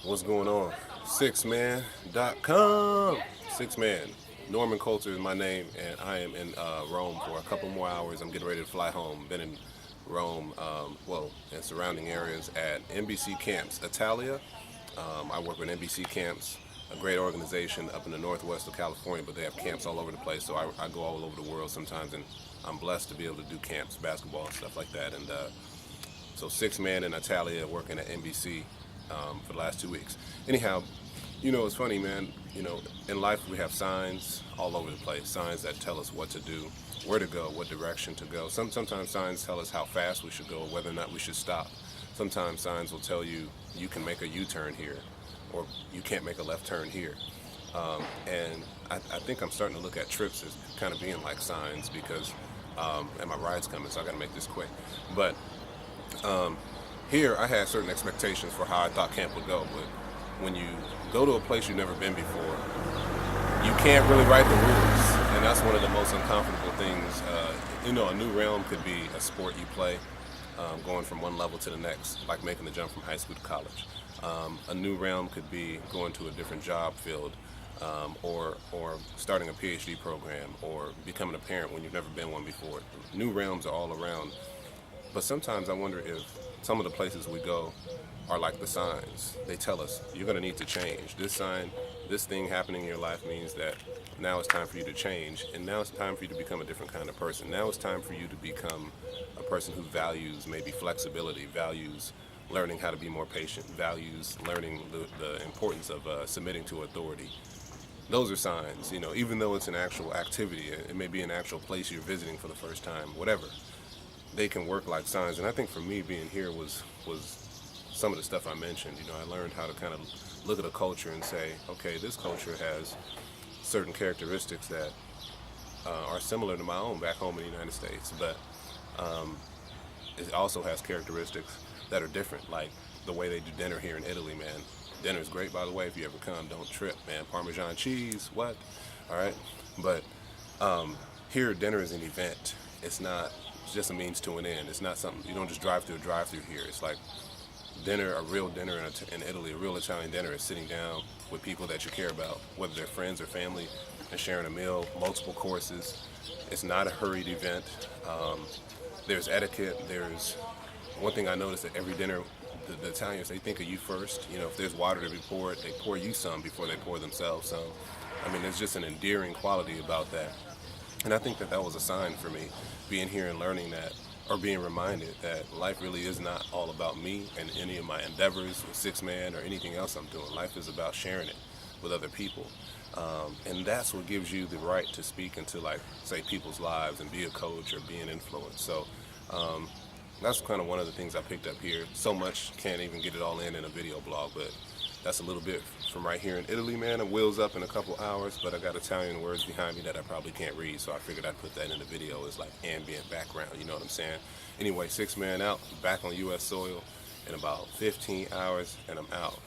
What's going on? Sixman.com. Six Man. Norman Coulter is my name, and I am in Rome for a couple more hours. I'm getting ready to fly home. Been in Rome, and surrounding areas at NBC Camps, Italia. I work with NBC Camps, a great organization up in the northwest of California, but they have camps all over the place. So I go all over the world sometimes, and I'm blessed to be able to do camps, basketball, and stuff like that. And so 6 Man in Italia working at NBC for the last 2 weeks. Anyhow, it's funny, man. In life we have signs all over the place, signs that tell us what to do, where to go, what direction to go. Sometimes signs tell us how fast we should go, whether or not we should stop. Sometimes signs will tell you you can make a U-turn here, or you can't make a left turn here. And I think I'm starting to look at trips as kind of being like signs because, and my ride's coming, so I got to make this quick. But here I had certain expectations for how I thought camp would go, but when you go to a place you've never been before, you can't really write the rules, and that's one of the most uncomfortable things. A new realm could be a sport you play, going from one level to the next, like making the jump from high school to college. A new realm could be going to a different job field, or starting a PhD program, or becoming a parent when you've never been one before. New realms are all around, but sometimes I wonder if some of the places we go are like the signs. They tell us you're going to need to change. This sign, this thing happening in your life means that now it's time for you to change, and now it's time for you to become a different kind of person. Now it's time for you to become a person who values maybe flexibility, values learning how to be more patient, values learning the importance of submitting to authority. Those are signs, even though it's an actual activity, it may be an actual place you're visiting for the first time, whatever. They can work like signs, and I think for me being here was some of the stuff I mentioned. I learned how to kind of look at a culture and say, okay, this culture has certain characteristics that are similar to my own back home in the United States, but it also has characteristics that are different, like the way they do dinner here in Italy, man. Dinner's great, by the way. If you ever come, don't trip, man. Parmesan cheese, what? All right, but here dinner is an event. It's just a means to an end. It's not something, you don't just drive through a drive-through here. It's like dinner, a real dinner in Italy, a real Italian dinner is sitting down with people that you care about, whether they're friends or family, and sharing a meal, multiple courses. It's not a hurried event. There's etiquette. There's one thing I noticed at every dinner, the Italians, they think of you first. If there's water to be poured, they pour you some before they pour themselves some. There's just an endearing quality about that. And I think that was a sign for me, being here and learning that, or being reminded that life really is not all about me and any of my endeavors with 6 Man or anything else I'm doing. Life is about sharing it with other people. And that's what gives you the right to speak into, like, say, people's lives and be a coach or be an influence. So that's kind of one of the things I picked up here. So much, can't even get it all in a video blog, but that's a little bit from right here in Italy, man. It wheels up in a couple hours, but I got Italian words behind me that I probably can't read, so I figured I'd put that in the video as like ambient background, you know what I'm saying? Anyway, 6 Man out, back on U.S. soil in about 15 hours, and I'm out.